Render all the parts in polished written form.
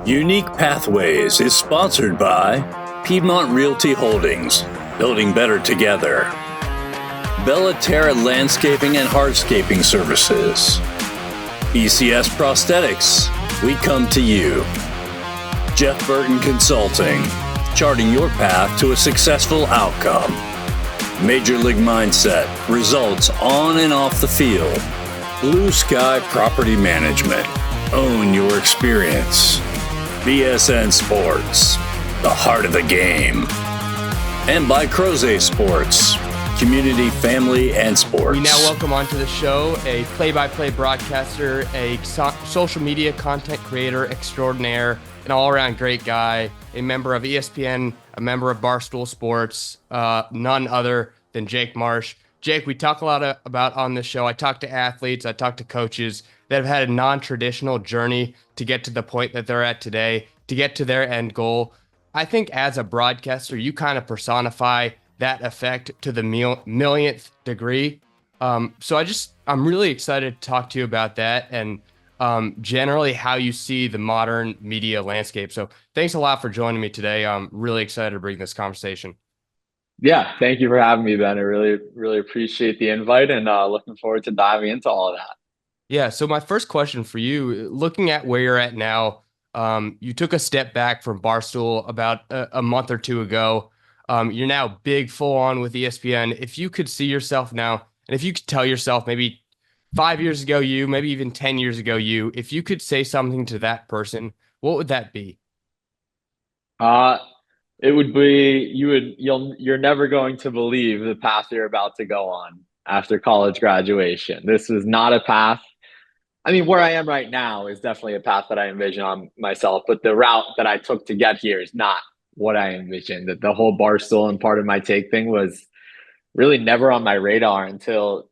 Unique Pathways is sponsored by Piedmont Realty Holdings, building better together. Bellaterra Landscaping and Hardscaping Services. ECS Prosthetics, we come to you. Jeff Burton Consulting, charting your path to a successful outcome. Major League Mindset, results on and off the field. Blue Sky Property Management, own your experience. BSN Sports, the heart of the game. And by Croze Sports, community, family, and sports. We now welcome onto the show a play-by-play broadcaster, a social media content creator extraordinaire, an all-around great guy, a member of ESPN, a member of Barstool Sports, none other than Jake Marsh. Jake, we talk a lot about on this show. I talk to athletes, I talk to coaches that have had a non-traditional journey to get to the point that they're at today, to get to their end goal. I think as a broadcaster, you kind of personify that effect to the millionth degree. So I'm really excited to talk to you about that and generally how you see the modern media landscape. So thanks a lot for joining me today. I'm really excited to bring this conversation. Yeah, thank you for having me, Ben. I really, really appreciate the invite and looking forward to diving into all of that. Yeah, so my first question for you, looking at where you're at now, you took a step back from Barstool about a month or two ago. You're now big full on with ESPN. If you could see yourself now, and if you could tell yourself maybe 5 years ago you, maybe even 10 years ago you, if you could say something to that person, what would that be? It would be you're never going to believe the path you're about to go on after college graduation. This is not a path. I mean, where I am right now is definitely a path that I envision on myself, but the route that I took to get here is not what I envisioned. That the whole Barstool and part of my take thing was really never on my radar until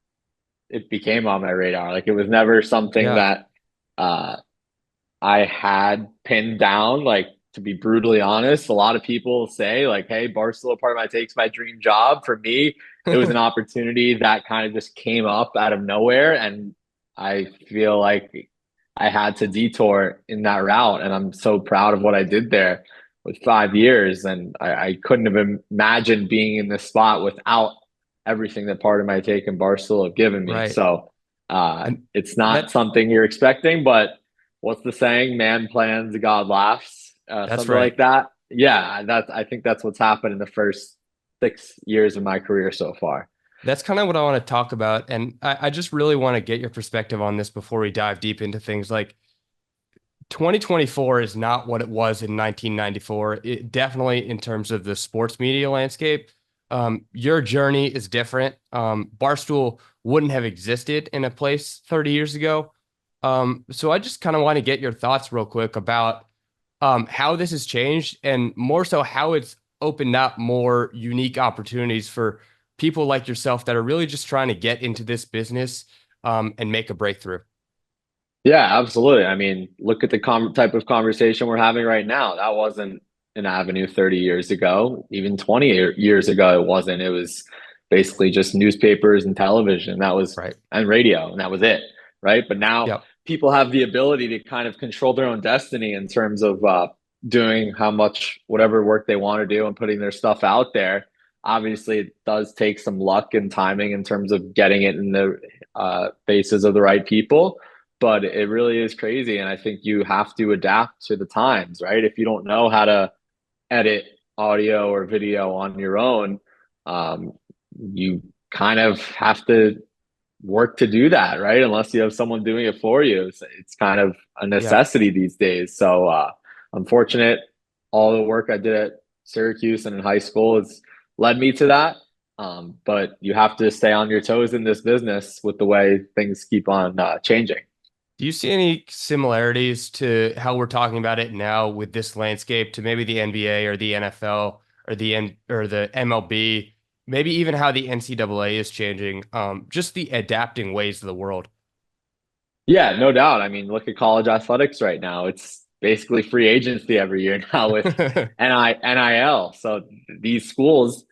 it became on my radar. Like it was never something that I had pinned down. Like, to be brutally honest, a lot of people say like, hey, Barstool, part of my take's my dream job. For me, it was an opportunity that kind of just came up out of nowhere. And I feel like I had to detour in that route. And I'm so proud of what I did there with 5 years. And I couldn't have imagined being in this spot without everything that part of my take and Barstool have given me. Right. So it's not something you're expecting, but what's the saying? Man plans, God laughs. That's something right. like that. Yeah, I think that's what's happened in the first 6 years of my career so far. That's kind of what I want to talk about. And I just really want to get your perspective on this before we dive deep into things. Like 2024 is not what it was in 1994. It definitely, in terms of the sports media landscape, your journey is different. Barstool wouldn't have existed in a place 30 years ago. So I just kind of want to get your thoughts real quick about how this has changed and more so how it's opened up more unique opportunities for people like yourself that are really just trying to get into this business and make a breakthrough. Yeah, absolutely. I mean, look at the type of conversation we're having right now. That wasn't an avenue 30 years ago. Even 20 years ago, it wasn't. It was basically just newspapers and television. That was right. And radio, and that was it. Right. But now people have the ability to kind of control their own destiny in terms of doing whatever work they want to do and putting their stuff out there. Obviously, it does take some luck and timing in terms of getting it in the faces of the right people, but it really is crazy. And I think you have to adapt to the times, right? If you don't know how to edit audio or video on your own, you kind of have to work to do that, right? Unless you have someone doing it for you. It's kind of a necessity these days. So I'm fortunate all the work I did at Syracuse and in high school has led me to that. But you have to stay on your toes in this business with the way things keep on changing. Do you see any similarities to how we're talking about it now with this landscape to maybe the NBA or the NFL or the MLB? Maybe even how the NCAA is changing, just the adapting ways of the world. Yeah, no doubt. I mean, look at college athletics right now. It's basically free agency every year now with NIL. So these schools,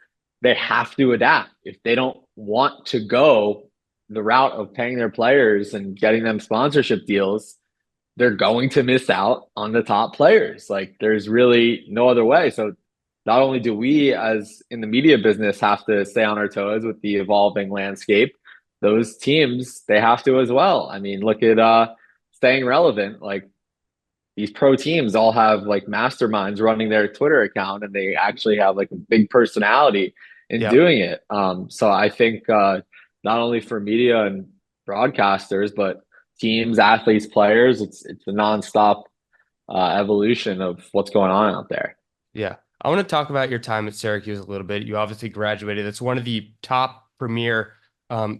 they have to adapt. If they don't want to go the route of paying their players and getting them sponsorship deals, they're going to miss out on the top players. Like there's really no other way. So not only do we as in the media business have to stay on our toes with the evolving landscape, those teams, they have to as well. I mean, look at staying relevant. Like these pro teams all have like masterminds running their Twitter account and they actually have like a big personality in Yep. doing it. So I think not only for media and broadcasters, but teams, athletes, players, it's a nonstop evolution of what's going on out there. Yeah. I want to talk about your time at Syracuse a little bit. You obviously graduated. It's one of the top premier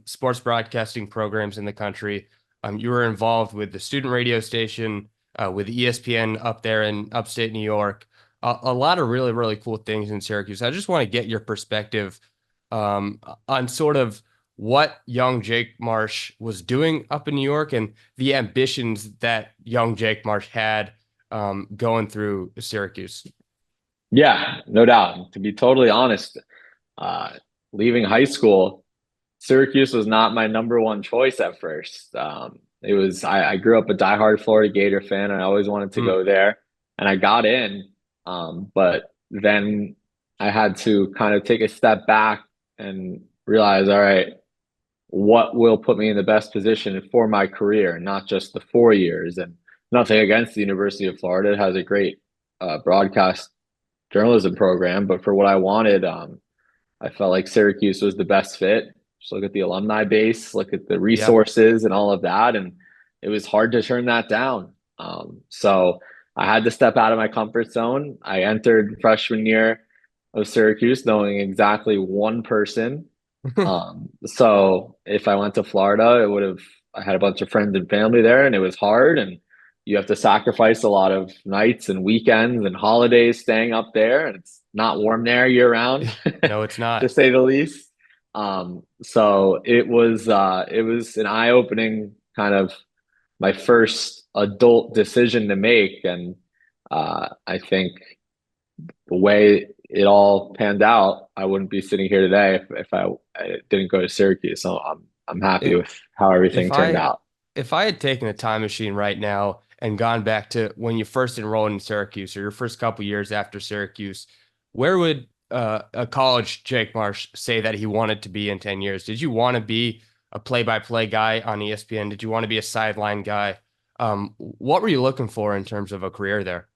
sports broadcasting programs in the country. You were involved with the student radio station, with ESPN up there in upstate New York. A lot of really, really cool things in Syracuse. I just want to get your perspective on sort of what young Jake Marsh was doing up in New York and the ambitions that young Jake Marsh had going through Syracuse. Yeah, no doubt. To be totally honest, uh, leaving high school, Syracuse was not my number one choice at first. It was I grew up a diehard Florida Gator fan, and I always wanted to Mm, go there, and I got in. But then I had to kind of take a step back and realize, all right, what will put me in the best position for my career, not just the 4 years. And nothing against the University of Florida; it has a great broadcast journalism program, but for what I wanted, I felt like Syracuse was the best fit. Just look at the alumni base, look at the yep. resources and all of that. And it was hard to turn that down. So I had to step out of my comfort zone. I entered freshman year of Syracuse knowing exactly one person. So if I went to Florida, I had a bunch of friends and family there and it was hard. And you have to sacrifice a lot of nights and weekends and holidays staying up there. And it's not warm there year round, No, it's to not. say the least. So it was an eye-opening kind of my first adult decision to make. And I think the way it all panned out, I wouldn't be sitting here today if I didn't go to Syracuse. So I'm happy If with how everything if turned I out. if I had taken a time machine right now and gone back to when you first enrolled in Syracuse or your first couple years after Syracuse, where would a college Jake Marsh say that he wanted to be in 10 years? Did you want to be a play-by-play guy on ESPN? Did you want to be a sideline guy? What were you looking for in terms of a career there?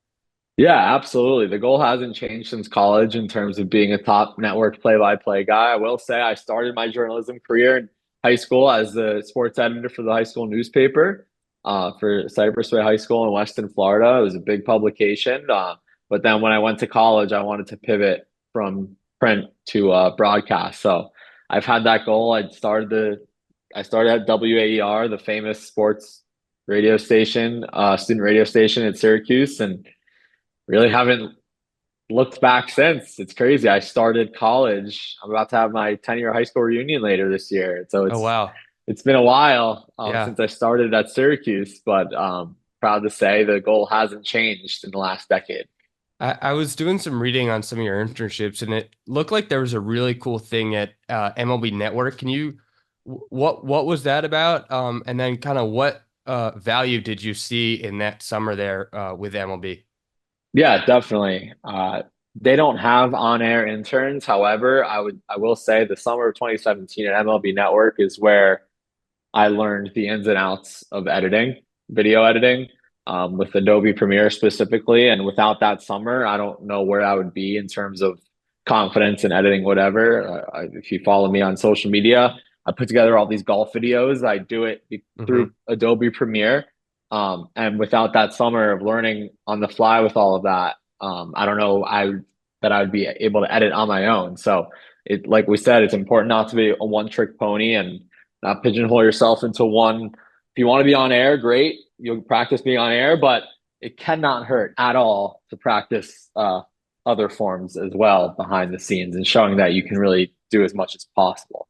Yeah, absolutely. The goal hasn't changed since college in terms of being a top network play-by-play guy. I will say I started my journalism career in high school as the sports editor for the high school newspaper for Cypress Way High School in Weston, Florida. It was a big publication. But then when I went to college, I wanted to pivot from print to broadcast. So I've had that goal. I started at WAER, the famous sports radio station, student radio station at Syracuse, and really haven't looked back since. It's crazy. I started college. I'm about to have my 10-year high school reunion later this year. So Oh, wow. it's been a while Yeah. since I started at Syracuse, but proud to say the goal hasn't changed in the last decade. I was doing some reading on some of your internships, and it looked like there was a really cool thing at MLB Network. Can you, what was that about? And then kind of what value did you see in that summer there with MLB? Yeah, definitely. They don't have on-air interns. However, I will say the summer of 2017 at MLB Network is where I learned the ins and outs of editing, video editing, with Adobe Premiere specifically. And without that summer, I don't know where I would be in terms of confidence in editing, whatever. If you follow me on social media, I put together all these golf videos. I do it Hmm. through Adobe Premiere. And without that summer of learning on the fly with all of that, I don't know that I would be able to edit on my own. So like we said, it's important not to be a one-trick pony and not pigeonhole yourself into one. If you want to be on air, great. You'll practice being on air, but it cannot hurt at all to practice other forms as well behind the scenes and showing that you can really do as much as possible.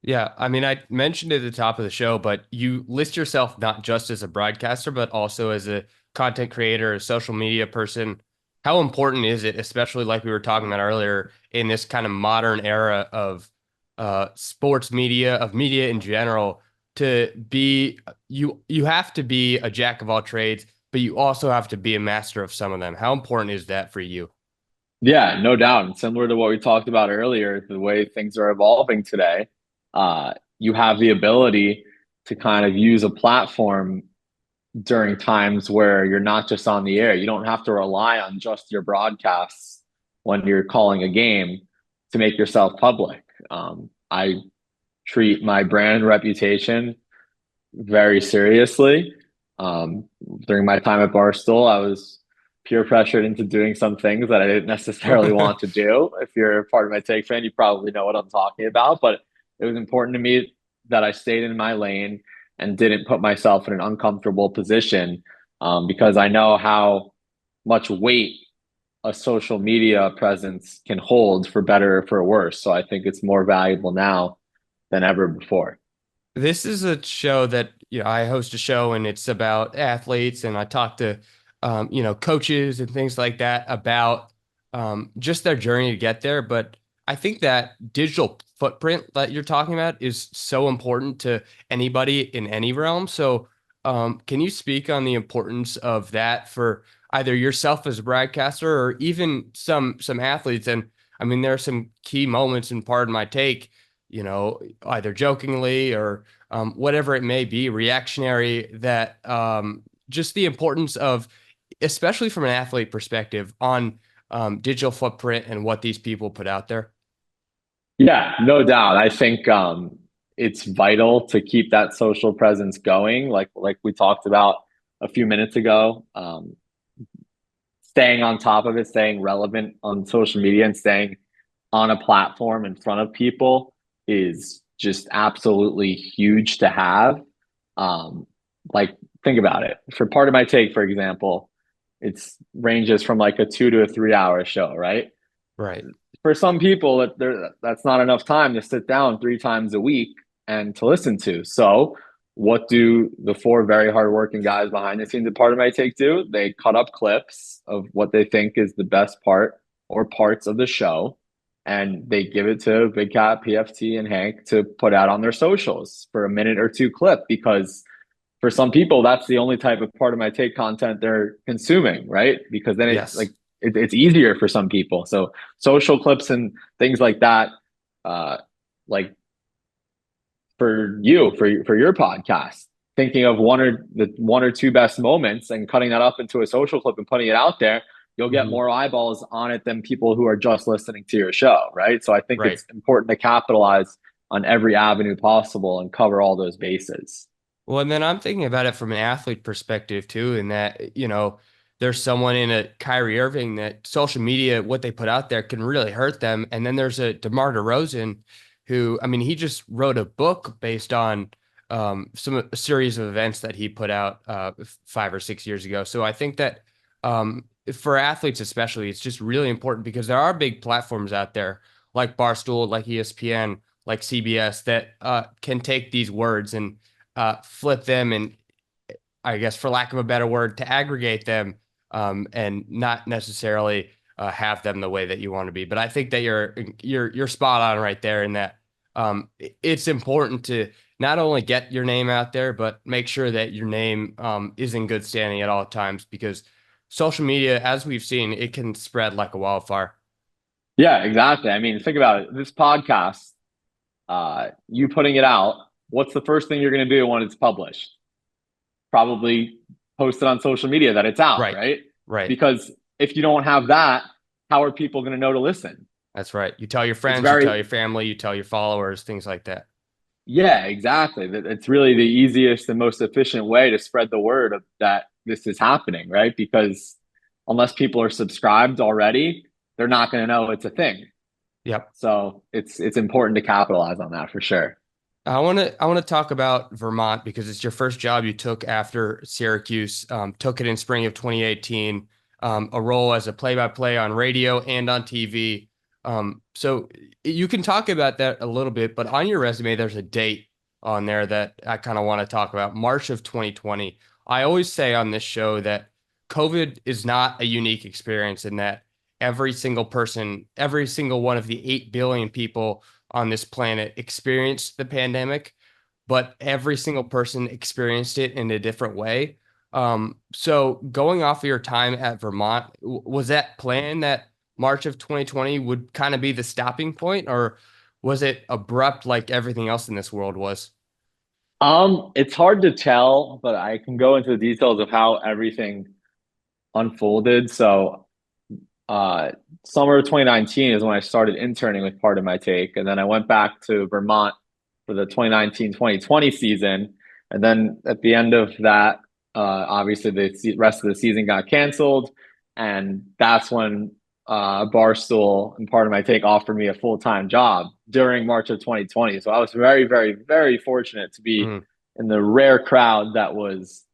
Yeah, I mean, I mentioned at the top of the show, but you list yourself not just as a broadcaster, but also as a content creator, a social media person. How important is it, especially like we were talking about earlier, in this kind of modern era of sports media, of media in general, to be you have to be a jack of all trades, but you also have to be a master of some of them. How important is that for you? Yeah, no doubt. And similar to what we talked about earlier, the way things are evolving today, you have the ability to kind of use a platform during times where you're not just on the air. You don't have to rely on just your broadcasts when you're calling a game to make yourself public. I treat my brand reputation very seriously. Um, During my time at Barstool, I was peer pressured into doing some things that I didn't necessarily want to do. If you're a part of my take fan, you probably know what I'm talking about. But it was important to me that I stayed in my lane and didn't put myself in an uncomfortable position, because I know how much weight a social media presence can hold, for better or for worse. So I think it's more valuable now than ever before. This is a show that, I host a show and it's about athletes, and I talk to coaches and things like that about just their journey to get there. But I think that digital footprint that you're talking about is so important to anybody in any realm. So can you speak on the importance of that for either yourself as a broadcaster or even some athletes? And I mean, there are some key moments in Pardon My Take, either jokingly or whatever it may be, reactionary, that just the importance of, especially from an athlete perspective, on digital footprint and what these people put out there. Yeah, no doubt. I think it's vital to keep that social presence going, like we talked about a few minutes ago. Staying on top of it, staying relevant on social media, and staying on a platform in front of people is just absolutely huge to have. Um, like, think about it. For Part of My Take, for example, it's ranges from like a 2 to 3 hour show, right? Right. For some people, that's not enough time to sit down 3 times a week and to listen to. So, what do the four very hardworking guys behind the scenes at Part of My Take do? They cut up clips of what they think is the best part or parts of the show, and they give it to Big Cat, PFT, and Hank to put out on their socials for a minute or two clip, because for some people, that's the only type of Part of My Take content they're consuming, right? Because then it's Yes. like it's easier for some people. So social clips and things like that, uh, like for you, for your podcast, thinking of one or two best moments and cutting that up into a social clip and putting it out there, you'll get Mhm. more eyeballs on it than people who are just listening to your show, right? So I think Right. it's important to capitalize on every avenue possible and cover all those bases. Well, and then I'm thinking about it from an athlete perspective too, in that, there's someone in a Kyrie Irving that social media, what they put out there can really hurt them. And then there's a DeMar DeRozan who, I mean, he just wrote a book based on a series of events that he put out 5 or 6 years ago. So I think that for athletes especially, it's just really important because there are big platforms out there like Barstool, like ESPN, like CBS that can take these words and flip them and, I guess, for lack of a better word, to aggregate them and not necessarily have them the way that you want to be. But I think that you're spot on right there in that it's important to not only get your name out there, but make sure that your name is in good standing at all times, because social media, as we've seen, it can spread like a wildfire. Yeah, exactly. I mean, think about it. This podcast, you putting it out, what's the first thing you're going to do when it's published? Probably post it on social media that it's out, Right. right? Right. Because if you don't have that, how are people going to know to listen? That's right. You tell your It's friends, you very, tell your family, you tell your followers, things like that. yeah, exactly. It's really the easiest and most efficient way to spread the word of that this is happening, right? Because unless people are subscribed already, they're not going to know it's a thing. Yep. So it's important to capitalize on that for sure. I want to talk about Vermont because it's your first job you took after Syracuse. Took it in spring of 2018. A role as a play-by-play on radio and on TV. So you can talk about that a little bit, but on your resume, there's a date on there that I kind of want to talk about. March of 2020. I always say on this show that COVID is not a unique experience in that every single person, every single one of the 8 billion people on this planet experienced the pandemic, but every single person experienced it in a different way. So going off of your time at Vermont, was that plan that March of 2020 would kind of be the stopping point, or was it abrupt like everything else in this world was? It's hard to tell, but I can go into the details of how everything unfolded. So, uh, summer of 2019 is when I started interning with Part of My Take, and then I went back to Vermont for the 2019-2020 season. And then at the end of that, obviously the rest of the season got canceled, and that's when Barstool and Part of My Take offered me a full-time job during March of 2020. So I was very, very, very fortunate to be Mm, in the rare crowd that was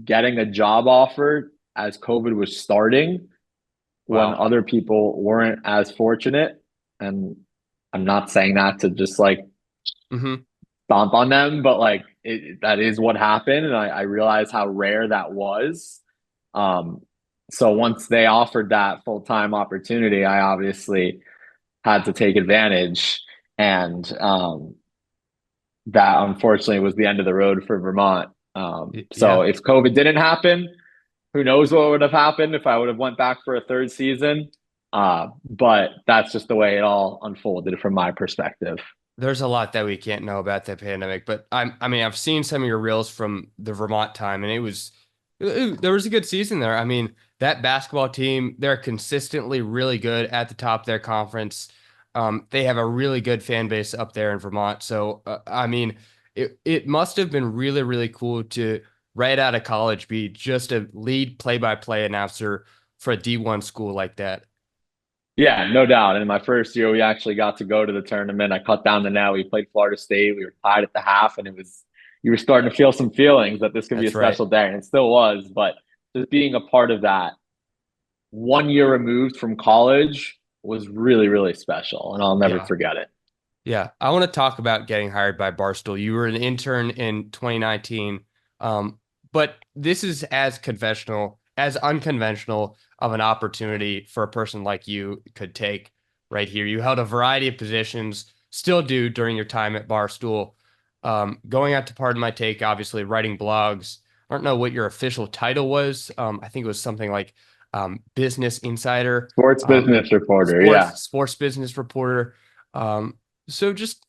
getting a job offer as COVID was starting when wow. other people weren't as fortunate. And I'm not saying that to just like Hmm. stomp on them, but like that is what happened. And I realized how rare that was. Um, so once they offered that full time opportunity, I obviously had to take advantage. And that unfortunately was the end of the road for Vermont. So Yeah. if COVID didn't happen, who knows what would have happened if I would have went back for a third season. But that's just the way it all unfolded from my perspective. There's a lot that we can't know about the pandemic, but I mean, I've seen some of your reels from the Vermont time, and there was a good season there. I mean, that basketball team, they're consistently really good at the top of their conference. They have a really good fan base up there in Vermont. So, I mean, it must have been really, really cool to right out of college be just a lead play-by-play announcer for a D1 school like that. Yeah, no doubt. And in my first year, we actually got to go to the tournament. I cut down the net. We played Florida State. We were tied at the half, and you were starting to feel some feelings that this could be a That's right. special day, and it still was. But just being a part of that 1 year removed from college was really, really special, and I'll never Yeah. forget it. Yeah, I want to talk about getting hired by Barstool. You were an intern in 2019, but this is as unconventional of an opportunity for a person like you could take right here. You held a variety of positions, still do during your time at Barstool. Going out to Pardon My Take, obviously writing blogs. I don't know what your official title was. I think it was something like Business Insider, Sports business reporter. Yeah. sports business reporter. Um, so just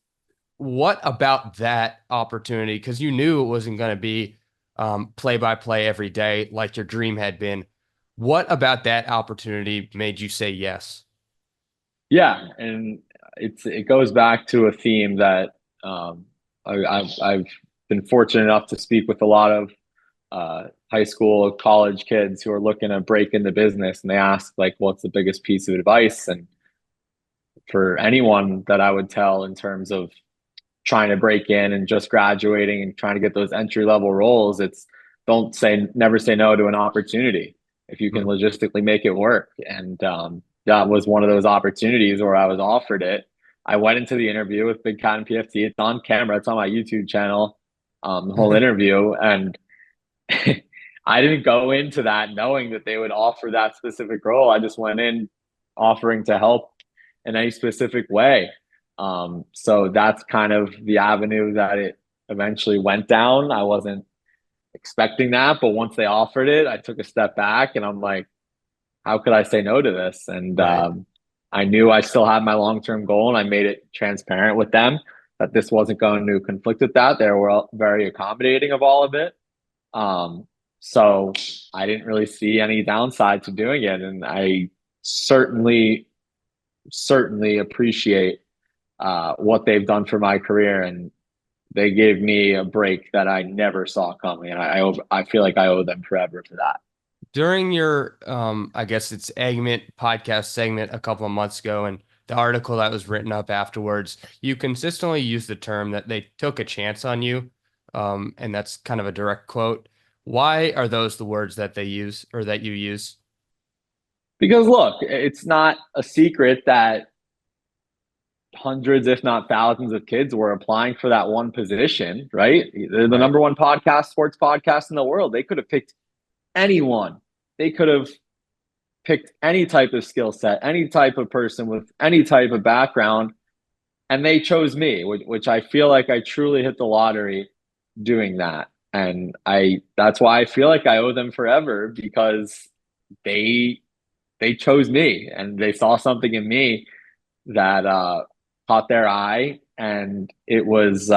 what about that opportunity? Because you knew it wasn't going to be play by play every day like your dream had been. What about that opportunity made you say yes? Yeah, and it goes back to a theme that I've been fortunate enough to speak with a lot of high school, college kids who are looking to break into business, and they ask like, "What's the biggest piece of advice?" And for anyone that I would tell in terms of trying to break in and just graduating and trying to get those entry level roles, it's never say no to an opportunity if you can Hmm. logistically make it work. And that was one of those opportunities where I was offered it. I went into the interview with Big Cat and PFT. It's on camera. It's on my YouTube channel. The whole interview, and I didn't go into that knowing that they would offer that specific role. I just went in offering to help in any specific way. So that's kind of the avenue that it eventually went down. I wasn't expecting that, but once they offered it, I took a step back and I'm like, how could I say no to this? And Right. I knew I still had my long term goal, and I made it transparent with them that this wasn't going to conflict with that. They were very accommodating of all of it. Um, so I didn't really see any downside to doing it, and I certainly, certainly appreciate what they've done for my career, and they gave me a break that I never saw coming, and I feel like I owe them forever for that. During your, I guess it's Eggment podcast segment a couple of months ago, and the article that was written up afterwards, you consistently use the term that they took a chance on you. And that's kind of a direct quote. Why are those the words that they use or that you use? Because look, it's not a secret that hundreds, if not thousands, of kids were applying for that one position, right? They're the Right. number one podcast, sports podcast in the world. They could have picked anyone. They could have picked any type of skill set, any type of person with any type of background, and they chose me, which I feel like I truly hit the lottery doing that. And that's why I feel like I owe them forever, because they chose me and they saw something in me that caught their eye. And it's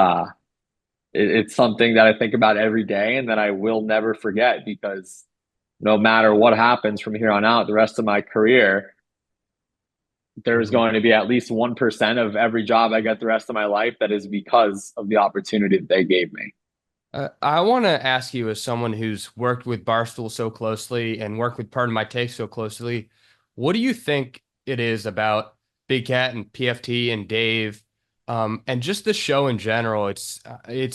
something that I think about every day and that I will never forget, because no matter what happens from here on out, the rest of my career, there's Mhm. going to be at least 1% of every job I get the rest of my life that is because of the opportunity that they gave me. I want to ask you, as someone who's worked with Barstool so closely and worked with Part of My Take so closely, what do you think it is about Big Cat and PFT and Dave, and just the show in general? It's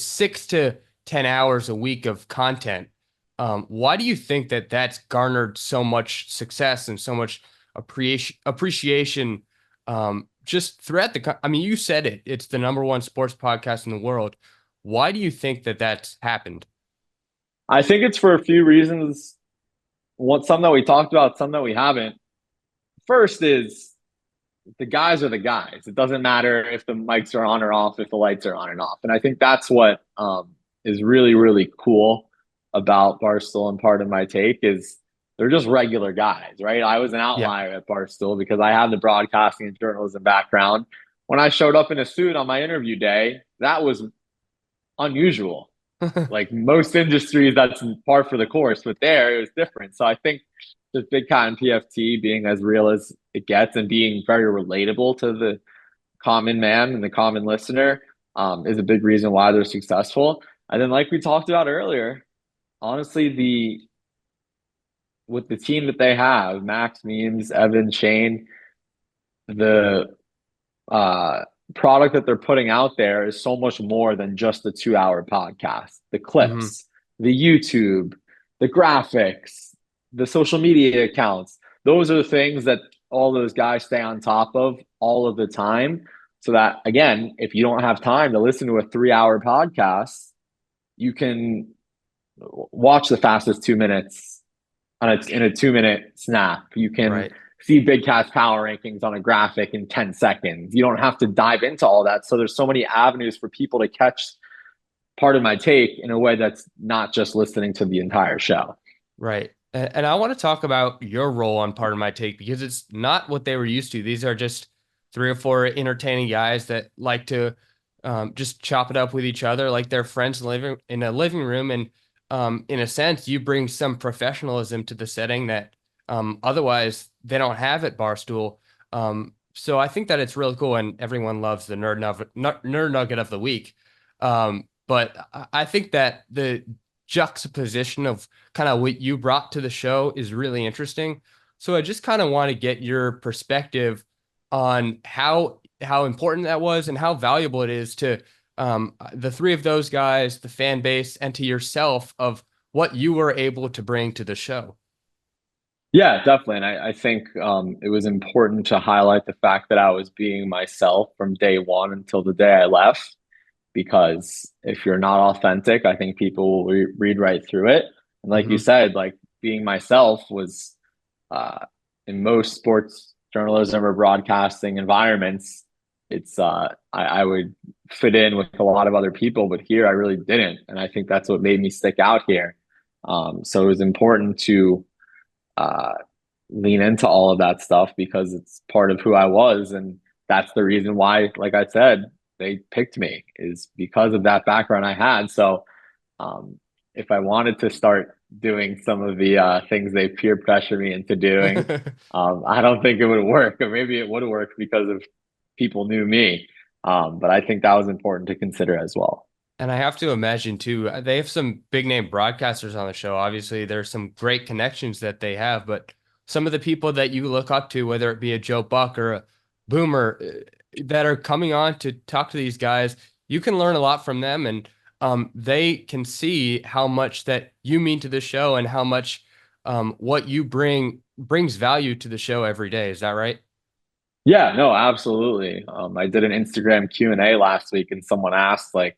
6 to 10 hours a week of content. Why do you think that that's garnered so much success and so much appreciation, just throughout I mean, you said it. It's the number one sports podcast in the world. Why do you think that that's happened? I think it's for a few reasons. Some that we talked about, some that we haven't. First is the guys are the guys. It doesn't matter if the mics are on or off, if the lights are on and off. And I think that's what is really, really cool about Barstool and Part of My Take is they're just regular guys, right? I was an Yeah. outlier at Barstool because I have the broadcasting and journalism background. When I showed up in a suit on my interview day, that was unusual. Like most industries, that's par for the course, but there it was different. So I think just Big Cat and PFT being as real as it gets and being very relatable to the common man and the common listener is a big reason why they're successful. And then, like we talked about earlier, honestly, the with the team that they have, Max, Memes, Evan, Shane, the uh, product that they're putting out there is so much more than just the 2 hour podcast. The Hmm. clips, the YouTube, the graphics, the social media accounts. Those are the things that all those guys stay on top of all of the time. So that, again, if you don't have time to listen to a 3 hour podcast, you can watch the fastest 2 minutes in a 2 minute snap. You can Right. see Big Cat's power rankings on a graphic in 10 seconds. You don't have to dive into all that. So there's so many avenues for people to catch Part of My Take in a way that's not just listening to the entire show. Right. And I want to talk about your role on Part of My Take, because it's not what they were used to. These are just three or four entertaining guys that like to just chop it up with each other like they're friends living in a living room. And in a sense, you bring some professionalism to the setting that otherwise they don't have at Barstool. So I think that it's really cool, and everyone loves the nerd nugget of the week. But I think that the juxtaposition of kind of what you brought to the show is really interesting. So I just kind of want to get your perspective on how important that was and how valuable it is to the three of those guys, the fan base, and to yourself of what you were able to bring to the show. Yeah, definitely. And I think it was important to highlight the fact that I was being myself from day one until the day I left. Because if you're not authentic, I think people will read right through it. And like you Hmm. said, like being myself was uh, in most sports journalism or broadcasting environments, it's I would fit in with a lot of other people, but here I really didn't, and I think that's what made me stick out here. So it was important to uh, lean into all of that stuff because it's part of who I was, and that's the reason why, like I said, they picked me is because of that background I had. So um, if I wanted to start doing some of the things they peer pressure me into doing, I don't think it would work, or maybe it would work because of people knew me. But I think that was important to consider as well. And I have to imagine too, they have some big name broadcasters on the show. Obviously, there's some great connections that they have, but some of the people that you look up to, whether it be a Joe Buck or a Boomer, that are coming on to talk to these guys, you can learn a lot from them, and they can see how much that you mean to the show and how much what you bring brings value to the show every day. Is that right? Yeah, no, absolutely. I did an Instagram Q&A last week, and someone asked like,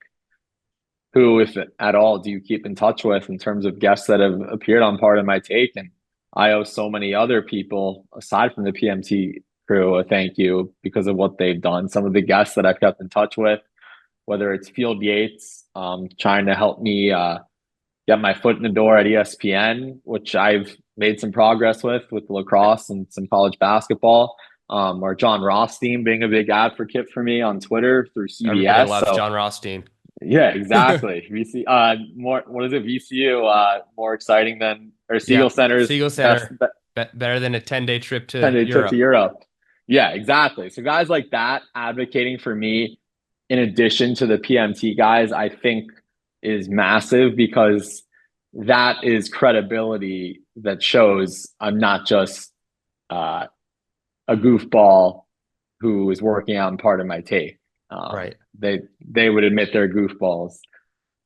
who, if at all, do you keep in touch with in terms of guests that have appeared on Part of My Take? And I owe so many other people, aside from the PMT crew, a thank you because of what they've done. Some of the guests that I've kept in touch with, whether it's Field Yates, trying to help me get my foot in the door at ESPN, which I've made some progress with lacrosse and some college basketball. Or John Rothstein being a big advocate for me on Twitter through Everybody CBS. loves So John Rothstein. yeah, exactly. VC, more, what is it? VCU, more exciting than, or Siegel Yeah, Center's Siegel best, Center, better than a 10-day trip to 10-day trip to Europe. Europe. Yeah, exactly. So guys like that advocating for me, in addition to the PMT guys, I think is massive, because that is credibility that shows I'm not just uh, a goofball who is working out in part of my take. Right. They would admit they're goofballs.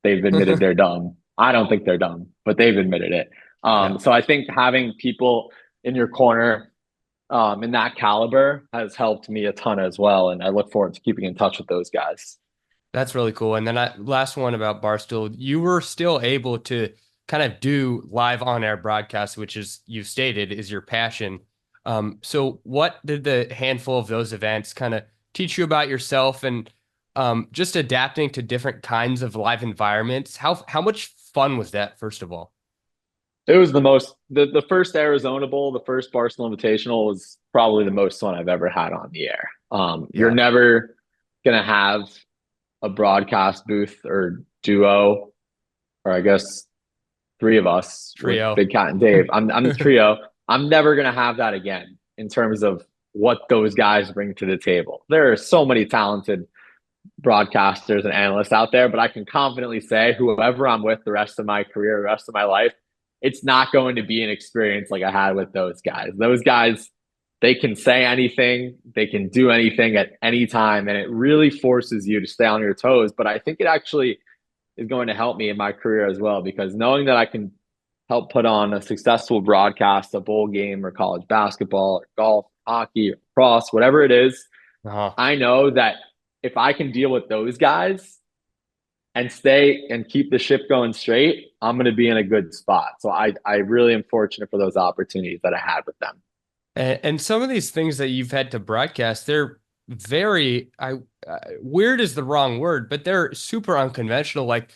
They've admitted they're dumb. I don't think they're dumb, but they've admitted it. Yeah. So I think having people in your corner in that caliber has helped me a ton as well. And I look forward to keeping in touch with those guys. That's really cool. And then last one about Barstool, you were still able to kind of do live on-air broadcasts, which is, you've stated, is your passion. So what did the handful of those events kind of teach you about yourself, and just adapting to different kinds of live environments? How much fun was that, first of all? It was the first Arizona Bowl, the first Barstool Invitational was probably the most fun I've ever had on the air. You're Yeah. never gonna have a broadcast booth or duo, or I guess three of us with Trio. Big Cat and Dave. I'm the trio. I'm never gonna have that again in terms of what those guys bring to the table. There are so many talented broadcasters and analysts out there, but I can confidently say whoever I'm with the rest of my career, the rest of my life, it's not going to be an experience like I had with those guys. Those guys, they can say anything, they can do anything at any time, and it really forces you to stay on your toes. But I think it actually is going to help me in my career as well, because knowing that I can help put on a successful broadcast, a bowl game, or college basketball, or golf, hockey, or cross, whatever it is, Uh-huh. I know that if I can deal with those guys and stay and keep the ship going straight, I'm going to be in a good spot. So I really am fortunate for those opportunities that I had with them. And some of these things that you've had to broadcast, they're very, weird is the wrong word, but they're super unconventional. Like,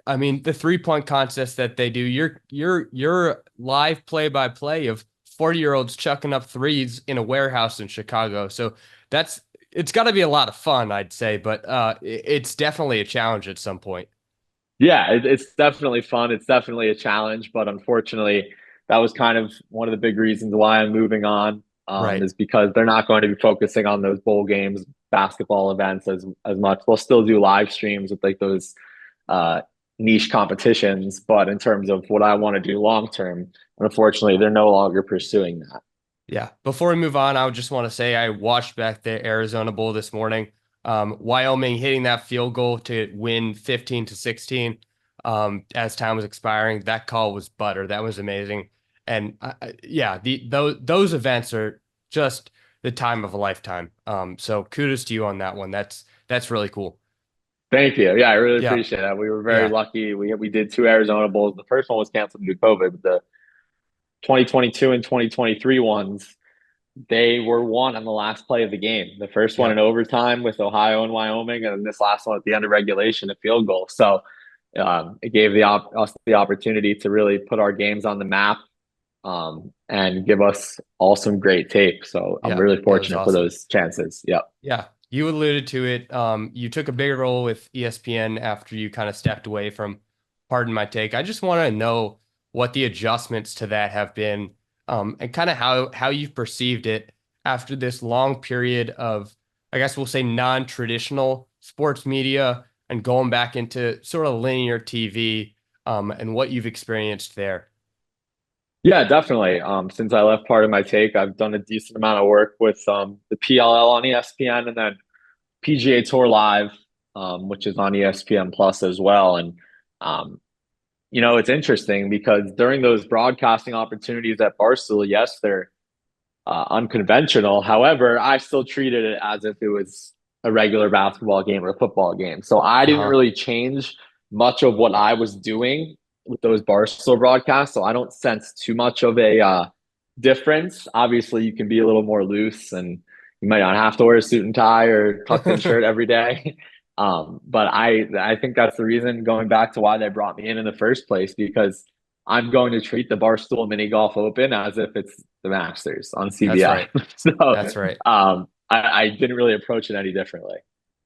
I mean, the 3-point contest that they do, you're live play-by-play of 40-year-olds chucking up threes in a warehouse in Chicago. So it's got to be a lot of fun, I'd say, but it's definitely a challenge at some point. Yeah, it's definitely fun. It's definitely a challenge, but unfortunately, that was kind of one of the big reasons why I'm moving on. Right. Is because they're not going to be focusing on those bowl games, basketball events as much. They'll still do live streams with like those uh, niche competitions, but in terms of what I want to do long term, unfortunately, they're no longer pursuing that. Yeah. Before we move on, I would just want to say I watched back the Arizona Bowl this morning. Wyoming hitting that field goal to win 15-16 as time was expiring. That call was butter. That was amazing. And yeah, those events are just the time of a lifetime. So kudos to you on that one. That's really cool. Thank you. Yeah, I really Yeah. appreciate that. We were very Yeah. lucky. We did two Arizona Bowls. The first one was canceled due to COVID, but the 2022 and 2023 ones, they were won on the last play of the game. The first one Yeah. in overtime with Ohio and Wyoming, and then this last one at the end of regulation, a field goal. So it gave us the opportunity to really put our games on the map and give us all some great tape. So I'm Yeah. really It was fortunate for awesome. those chances. Yep. Yeah. You alluded to it. You took a bigger role with ESPN after you kind of stepped away from Pardon My Take. I just want to know what the adjustments to that have been, and kind of how you've perceived it after this long period of, I guess we'll say, non-traditional sports media and going back into sort of linear TV, and what you've experienced there. Yeah, definitely. Since I left Part of My Take, I've done a decent amount of work with the PLL on ESPN, and then PGA Tour Live, which is on ESPN Plus as well. And it's interesting because during those broadcasting opportunities at Barstool, yes, they're unconventional. However, I still treated it as if it was a regular basketball game or a football game. So I didn't Uh-huh. really change much of what I was doing with those Barstool broadcasts. So I don't sense too much of a difference. Obviously, you can be a little more loose, and you might not have to wear a suit and tie or tucked in shirt every day. But I think that's the reason, going back to why they brought me in the first place, because I'm going to treat the Barstool Mini Golf Open as if it's the Masters on That's CBS. right. So That's right. I didn't really approach it any differently.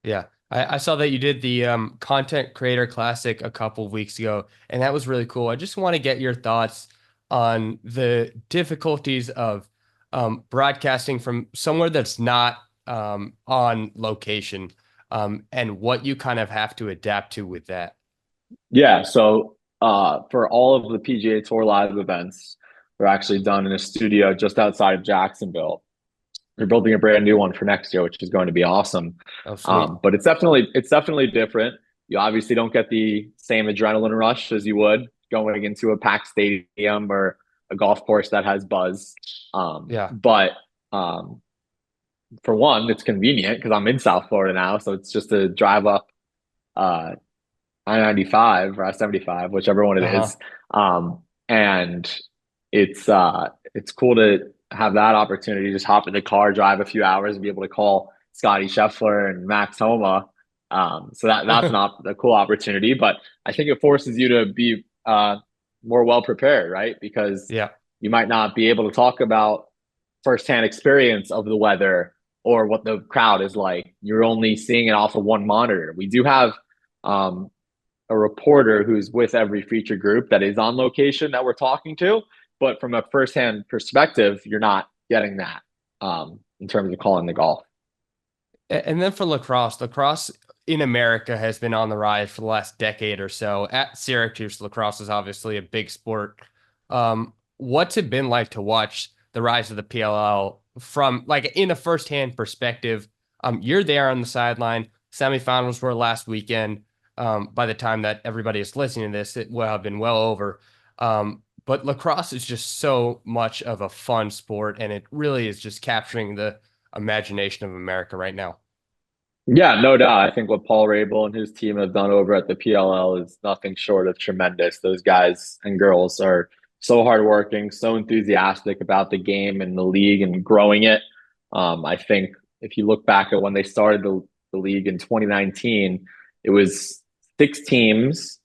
Yeah. I saw that you did the Content Creator Classic a couple of weeks ago, and that was really cool. I just want to get your thoughts on the difficulties of broadcasting from somewhere that's not on location, and what you kind of have to adapt to with that. Yeah, so for all of the PGA Tour live events, they're actually done in a studio just outside of Jacksonville. They're building a brand new one for next year, which is going to be awesome. Oh, sweet. But it's definitely different. You obviously don't get the same adrenaline rush as you would going into a packed stadium or a golf course that has buzz. Yeah. But for one, it's convenient because I'm in South Florida now, so it's just a drive up uh, I-95 or I-75, whichever one it Uh-huh. is. And it's cool to have that opportunity to just hop in the car, drive a few hours, and be able to call Scotty Scheffler and Max Homa. So that's a cool opportunity, but I think it forces you to be more well prepared, right? Because Yeah. you might not be able to talk about firsthand experience of the weather or what the crowd is like. You're only seeing it off of one monitor. We do have um, a reporter who's with every feature group that is on location that we're talking to. But from a firsthand perspective, you're not getting that in terms of calling the golf. And then for lacrosse in America has been on the rise for the last decade or so. At Syracuse, lacrosse is obviously a big sport. What's it been like to watch the rise of the PLL from like in a firsthand perspective? You're there on the sideline. Semifinals were last weekend. By the time that everybody is listening to this, it will have been well over. But lacrosse is just so much of a fun sport, and it really is just capturing the imagination of America right now. Yeah, no doubt. I think what Paul Rabel and his team have done over at the PLL is nothing short of tremendous. Those guys and girls are so hardworking, so enthusiastic about the game and the league and growing it. I think if you look back at when they started the league in 2019, it was 6 teams,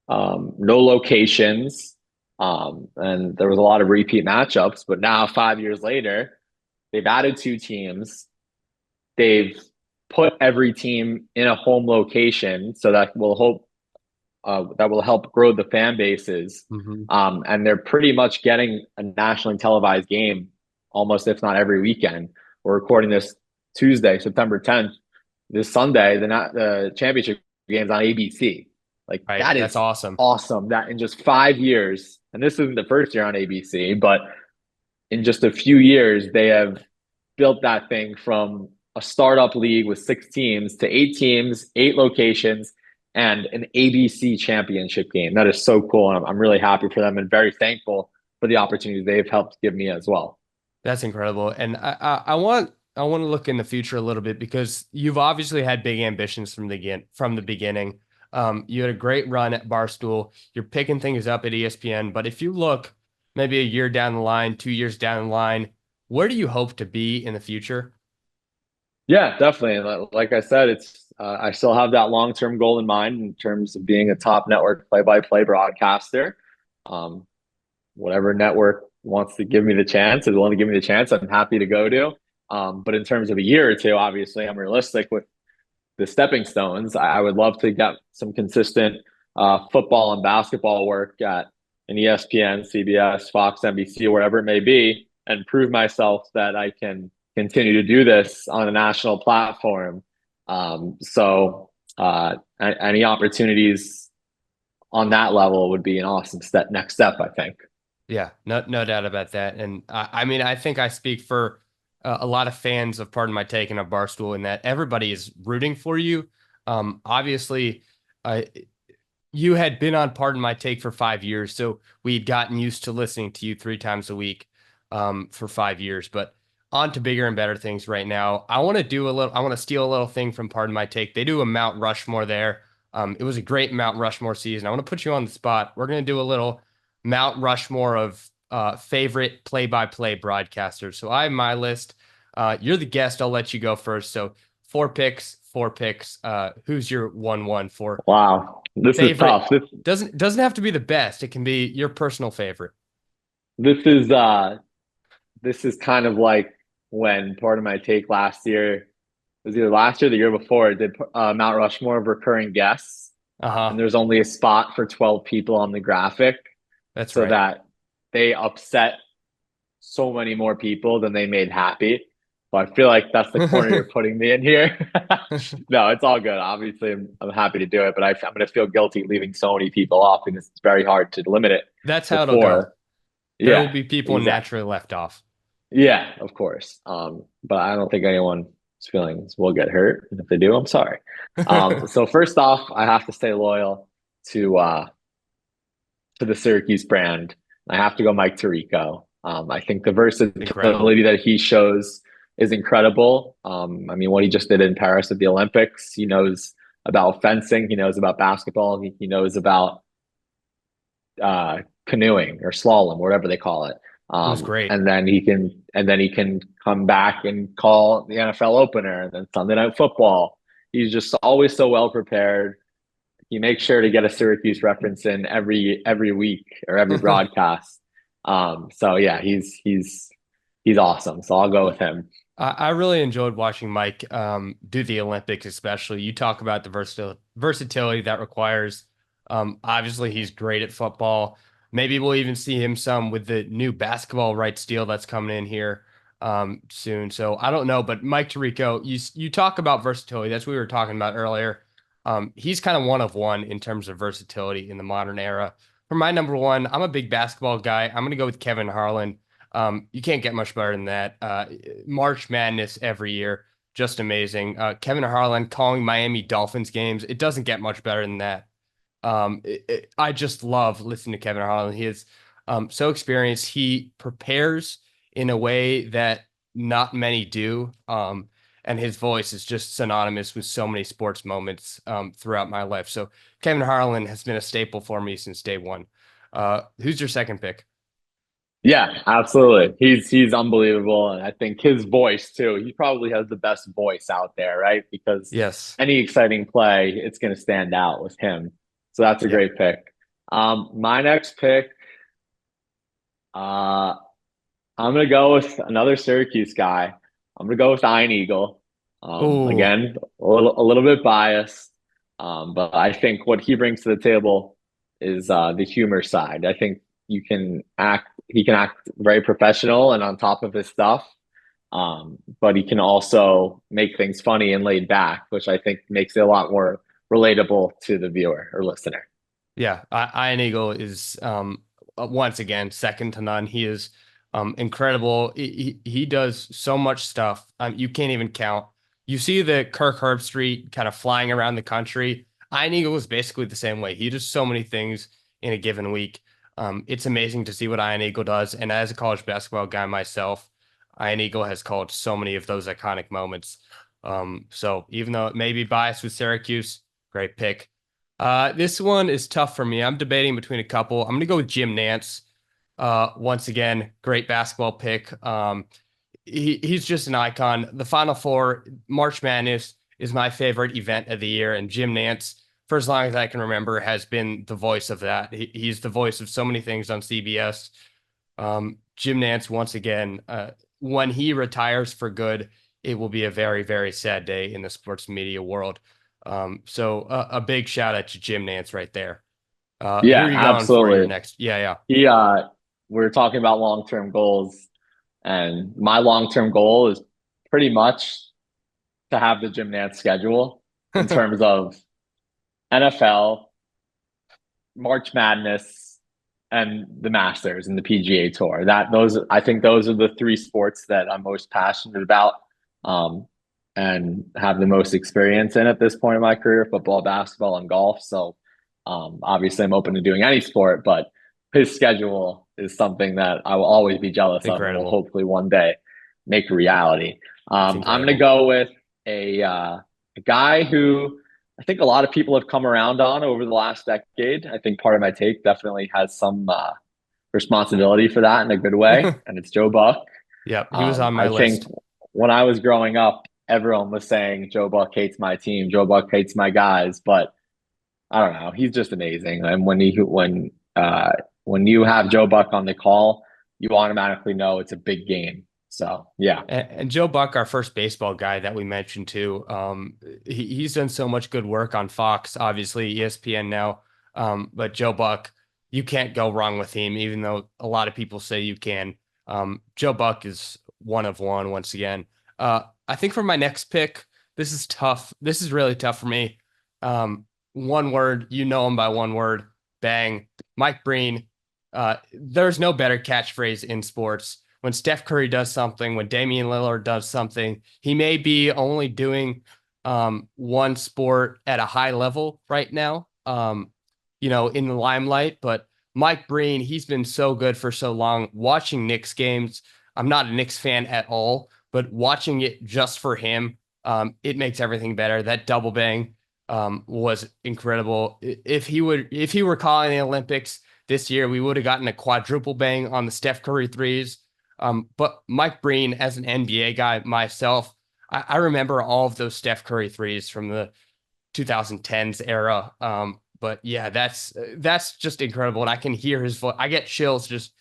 no locations, and there was a lot of repeat matchups. But now, 5 years later, they've added 2 teams. They've put every team in a home location, so that will help grow the fan bases. Mm-hmm. And they're pretty much getting a nationally televised game almost, if not every weekend. We're recording this Tuesday, September 10th. This Sunday, the championship game's on ABC. Like Right. that That's is awesome. awesome. That in just 5 years, and this isn't the first year on ABC, but in just a few years, they have built that thing from a startup league with 6 teams to 8 teams, 8 locations, and an ABC championship game. That is so cool. And I'm really happy for them and very thankful for the opportunities they've helped give me as well. That's incredible. And I want to look in the future a little bit because you've obviously had big ambitions from the beginning. You had a great run at Barstool. You're picking things up at ESPN. But if you look maybe a year down the line, 2 years down the line, where do you hope to be in the future? Yeah, definitely. Like I said, it's I still have that long-term goal in mind in terms of being a top network play-by-play broadcaster. Um, Whatever network wants to give me the chance is willing to give me the chance, I'm happy to go to. But in terms of a year or two, obviously, I'm realistic with the stepping stones. I would love to get some consistent football and basketball work at an ESPN, CBS, Fox, NBC, wherever it may be, and prove myself that I can continue to do this on a national platform. Any opportunities on that level would be an awesome next step, I think. Yeah, no doubt about that. And I mean, I think I speak for a lot of fans of Pardon My Take and of Barstool in that everybody is rooting for you. Obviously, uh, you had been on Pardon My Take for 5 years, so we'd gotten used to listening to you 3 times a week for 5 years. But on to bigger and better things right now. I want to steal a little thing from Pardon My Take. They do a Mount Rushmore there. It was a great Mount Rushmore season. I want to put you on the spot. We're going to do a little Mount Rushmore of favorite play-by-play broadcasters. So I have my list. You're the guest. I'll let you go first. So 4 picks, 4 picks. Who's your 1-1 for Wow, this is favorite? tough. Doesn't have to be the best. It can be your personal favorite. This is uh this is kind of like when part of my take last year, it was either last year or the year before, did Mount Rushmore of recurring guests, and Uh-huh. there's only a spot for 12 people on the graphic, That's so right. that they upset so many more people than they made happy. But I feel like that's the corner you're putting me in here. No, it's all good. Obviously, I'm happy to do it, but I'm going to feel guilty leaving so many people off because it's very hard to limit it That's to how it'll go. four. There will Yeah, be people exactly. naturally left off. Yeah, of course. But I don't think anyone's feelings will get hurt. And if they do, I'm sorry. So first off, I have to stay loyal to uh to the Syracuse brand. I have to go Mike Tirico. I think the Incredible. versatility that he shows is incredible. I mean, what he just did in Paris at the Olympics, he knows about fencing, he knows about basketball, he knows about canoeing or slalom, whatever they call it. It was great. And then he can come back and call the NFL opener and then Sunday Night Football. He's just always so well prepared. He makes sure to get a Syracuse reference in every week or every broadcast. So yeah, he's awesome. So I'll go with him. I really enjoyed watching Mike do the Olympics, especially. You talk about the versatility that requires. Obviously, he's great at football. Maybe we'll even see him some with the new basketball rights deal that's coming in here soon. So I don't know, but Mike Tirico, you talk about versatility. That's what we were talking about earlier. He's kind of one of one in terms of versatility in the modern era. For my number one, I'm a big basketball guy. I'm going to go with Kevin Harlan. You can't get much better than that. March Madness every year, just amazing. Kevin Harlan calling Miami Dolphins games. It doesn't get much better than that. I just love listening to Kevin Harlan. He is so experienced. He prepares in a way that not many do. And his voice is just synonymous with so many sports moments throughout my life. So Kevin Harlan has been a staple for me since day one. Who's your second pick? Yeah, absolutely. He's unbelievable, and I think his voice too. He probably has the best voice out there, right? Because Yes. any exciting play, it's going to stand out with him. So that's a Yeah. great pick. My next pick, uh, I'm going to go with another Syracuse guy. I'm going to go with Iron Eagle. Oh, Again, a little bit biased, but I think what he brings to the table is the humor side. I think he can act very professional and on top of his stuff, but he can also make things funny and laid back, which I think makes it a lot more relatable to the viewer or listener. yeah. Iron Eagle is once again second to none. He is incredible. He does so much stuff. You can't even count. You see the Kirk Herbstreit kind of flying around the country. Iron Eagle is basically the same way. He does so many things in a given week. It's amazing to see what Iron Eagle does. And as a college basketball guy myself, Iron Eagle has called so many of those iconic moments. So even though it may be biased with Syracuse, great pick. This one is tough for me. I'm debating between a couple. I'm going to go with Jim Nance. Once again, great basketball pick. He's just an icon. The Final Four, March Madness is my favorite event of the year, and Jim Nance, for as long as I can remember, has been the voice of that. He's the voice of so many things on CBS. Jim Nance, once again, when he retires for good, it will be a very, very sad day in the sports media world. So a big shout out to Jim Nance right there. Who Yeah, are you going for your absolutely. next? Yeah, yeah. We are talking about long-term goals, and my long-term goal is pretty much to have the Jim Nance schedule in terms of NFL, March Madness, and the Masters and the PGA Tour. I think those are the three sports that I'm most passionate about, and have the most experience in at this point in my career: football, basketball, and golf. So, obviously, I'm open to doing any sport, but his schedule is something that I will always be jealous It's of, and will incredible. hopefully one day make a reality. It's I'm going to incredible. go with a guy who I think a lot of people have come around on over the last decade. I think part of my take definitely has some responsibility for that in a good way, and it's Joe Buck. Yep, he was on my I think list. when I was growing up, everyone was saying Joe Buck hates my team, Joe Buck hates my guys, but I don't know. He's just amazing. And when you have Joe Buck on the call, you automatically know it's a big game. So yeah. And Joe Buck, our first baseball guy that we mentioned too, he's done so much good work on Fox, obviously ESPN now. But Joe Buck, you can't go wrong with him, even though a lot of people say you can. Joe Buck is one of one once again. I think for my next pick, this is tough. This is really tough for me. One word, you know him by one word, bang. Mike Breen. There's no better catchphrase in sports. When Steph Curry does something, when Damian Lillard does something, he may be only doing one sport at a high level right now, in the limelight. But Mike Breen, he's been so good for so long. Watching Knicks games, I'm not a Knicks fan at all, but watching it just for him, it makes everything better. That double bang was incredible. If he were calling the Olympics this year, we would have gotten a quadruple bang on the Steph Curry threes. But Mike Breen, as an NBA guy myself, I remember all of those Steph Curry threes from the 2010s era. But yeah, that's just incredible. And I can hear his voice. I get chills just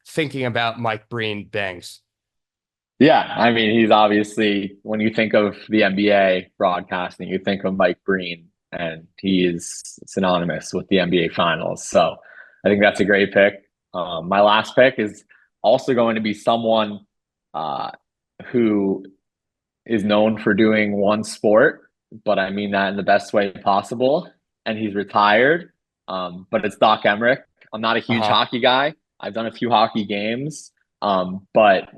thinking about Mike Breen bangs. Yeah, I mean, he's obviously, when you think of the NBA broadcasting, you think of Mike Breen, and he is synonymous with the NBA Finals. So I think that's a great pick. My last pick is also going to be someone who is known for doing one sport, but I mean that in the best way possible. And he's retired, but it's Doc Emmerich. I'm not a huge hockey guy. I've done a few hockey games, but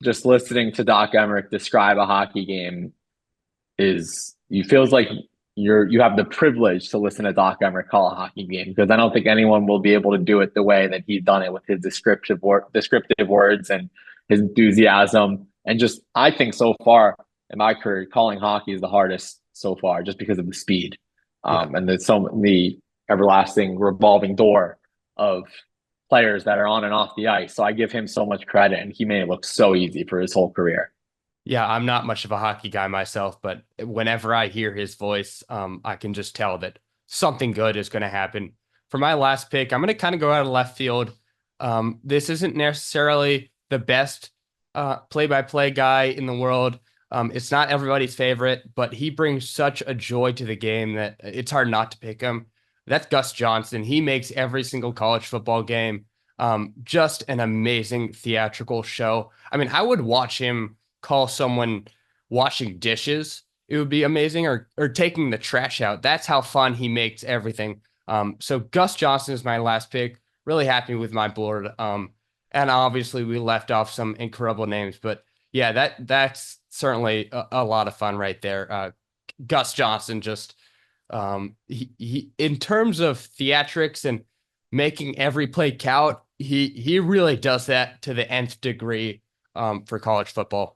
just listening to Doc Emmerich describe a hockey game feels like you have the privilege to listen to Doc Emmerich call a hockey game, because I don't think anyone will be able to do it the way that he's done it with his descriptive words and his enthusiasm. And just, I think so far in my career, calling hockey is the hardest so far, just because of the speed, and the everlasting revolving door of players that are on and off the ice. So I give him so much credit, and he made it look so easy for his whole career. Yeah, I'm not much of a hockey guy myself, but whenever I hear his voice, I can just tell that something good is going to happen. For my last pick, I'm going to kind of go out of left field. This isn't necessarily the best play-by-play guy in the world. It's not everybody's favorite, but he brings such a joy to the game that it's hard not to pick him. That's Gus Johnson. He makes every single college football game just an amazing theatrical show. I mean, I would watch him call someone washing dishes. It would be amazing, or taking the trash out. That's how fun he makes everything. So Gus Johnson is my last pick. Really happy with my board. And obviously we left off some incredible names, but yeah, that's certainly a lot of fun right there. Gus Johnson, just he in terms of theatrics and making every play count, he really does that to the nth degree for college football.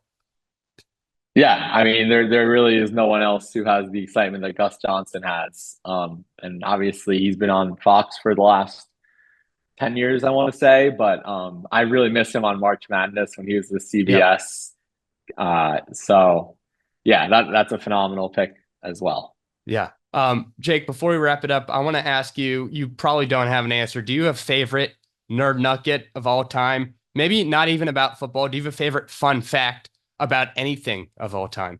Yeah, I mean, there really is no one else who has the excitement that Gus Johnson has. And obviously he's been on Fox for the last 10 years, I want to say, but I really miss him on March Madness when he was with CBS. Yep. So yeah, that's a phenomenal pick as well. Yeah. Jake, before we wrap it up, I want to ask you, you probably don't have an answer. Do you have a favorite nerd nugget of all time? Maybe not even about football. Do you have a favorite fun fact about anything of all time?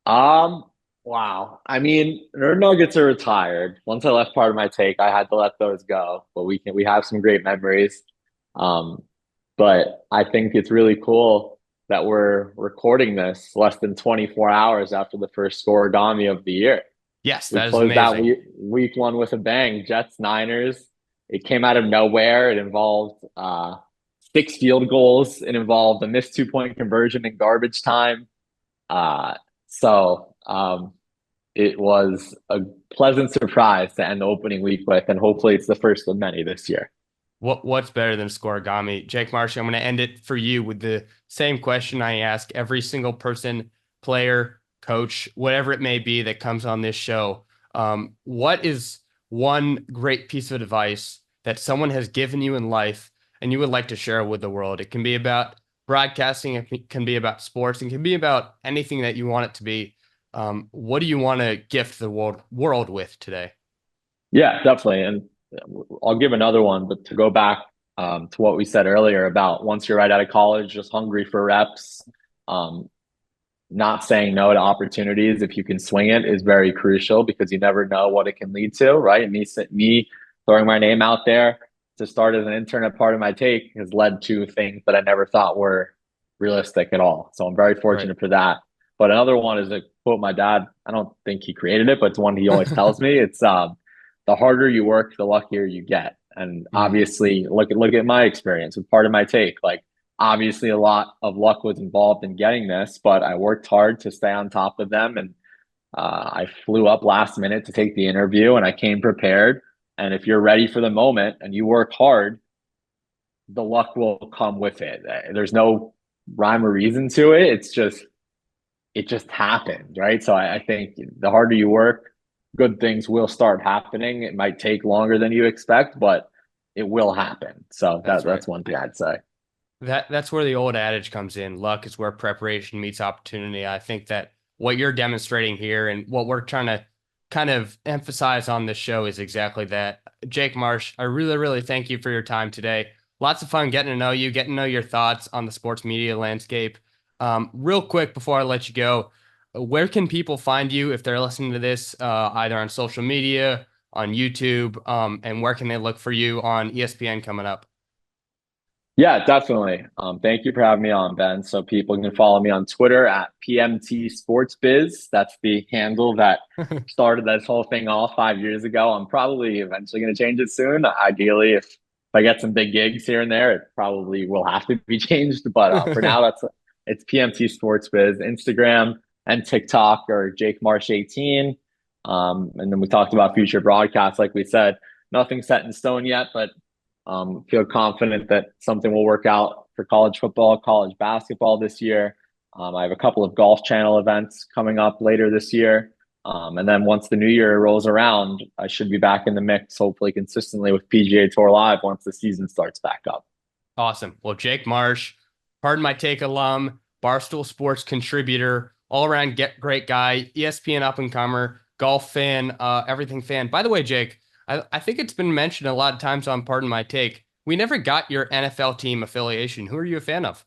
Wow. I mean, nerd nuggets are retired. Once I left Part of My Take, I had to let those go, but we have some great memories. But I think it's really cool that we're recording this less than 24 hours after the first scoregami of the year. Yes, that is amazing. We closed out week one with a bang. Jets, Niners. It came out of nowhere. It involved 6 field goals. It involved a missed 2-point conversion in garbage time. It was a pleasant surprise to end the opening week with, and hopefully it's the first of many this year. What's better than scoregami? Jake Marsh, I'm going to end it for you with the same question I ask every single person, player, coach, whatever it may be that comes on this show. What is one great piece of advice that someone has given you in life and you would like to share with the world? It can be about broadcasting can be about sports and can be about anything that you want it to be. What do you want to gift the world with today? Yeah, definitely. And I'll give another one, but to go back to what we said earlier about once you're right out of college, just hungry for reps, not saying no to opportunities if you can swing it is very crucial because you never know what it can lead to, right? And me throwing my name out there to start as an intern at Part of My Take has led to things that I never thought were realistic at all. So I'm very fortunate for that. But another one is a quote my dad. I don't think he created it, but it's one he always tells me. It's the harder you work, the luckier you get. And obviously, look at my experience with Part of My Take. Like, obviously, a lot of luck was involved in getting this, but I worked hard to stay on top of them. And I flew up last minute to take the interview, and I came prepared. And if you're ready for the moment and you work hard, the luck will come with it. There's no rhyme or reason to it. It just happened, right? So I think the harder you work, good things will start happening. It might take longer than you expect, but it will happen. So that's one thing I'd say. That's where the old adage comes in. Luck is where preparation meets opportunity. I think that what you're demonstrating here and what we're trying to kind of emphasize on this show is exactly that. Jake Marsh, I really, really thank you for your time today. Lots of fun getting to know you, getting to know your thoughts on the sports media landscape. Real quick before I let you go, where can people find you if they're listening to this, either on social media, on YouTube, and where can they look for you on ESPN coming up? Yeah, definitely. Thank you for having me on, Ben. So people can follow me on Twitter at PMT Sports Biz. That's the handle that started this whole thing off 5 years ago. I'm probably eventually going to change it soon. Ideally, if I get some big gigs here and there, it probably will have to be changed. But for now, it's PMT Sports Biz. Instagram and TikTok are Jake Marsh 18. And then we talked about future broadcasts. Like we said, nothing set in stone yet, but feel confident that something will work out for college football, college basketball this year. I have a couple of Golf Channel events coming up later this year. And then once the new year rolls around, I should be back in the mix, hopefully consistently with PGA Tour Live once the season starts back up. Awesome. Well, Jake Marsh, Pardon My Take alum, Barstool Sports contributor, all-around great guy, ESPN up-and-comer, golf fan, everything fan. By the way, Jake, I think it's been mentioned a lot of times on Pardon My Take. We never got your NFL team affiliation. Who are you a fan of?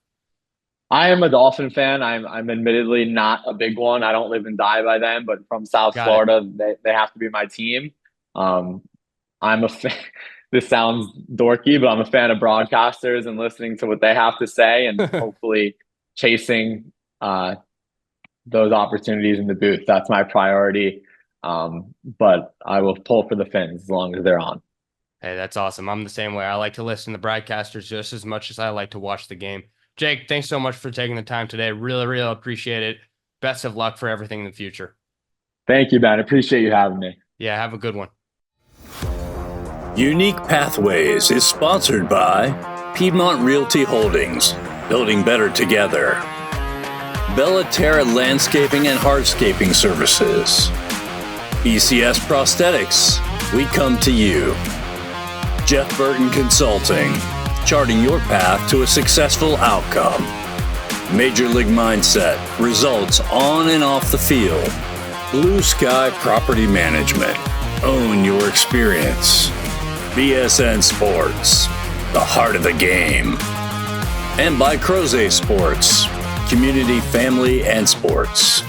I am a Dolphin fan. I'm admittedly not a big one. I don't live and die by them, but from South Florida, they have to be my team. I'm a fan. This sounds dorky, but I'm a fan of broadcasters and listening to what they have to say and hopefully chasing those opportunities in the booth. That's my priority. But I will pull for the Fins as long as they're on. Hey, that's awesome. I'm the same way. I like to listen to broadcasters just as much as I like to watch the game. Jake, thanks so much for taking the time today. Really, really appreciate it. Best of luck for everything in the future. Thank you, Ben. Appreciate you having me. Yeah, have a good one. Unique Pathways is sponsored by Piedmont Realty Holdings, building better together. Bellaterra Landscaping and Hardscaping Services. ECS Prosthetics, we come to you. Jeff Burton Consulting, charting your path to a successful outcome. Major League Mindset, results on and off the field. Blue Sky Property Management, own your experience. BSN Sports, the heart of the game. And by Croze Sports, community, family, and sports.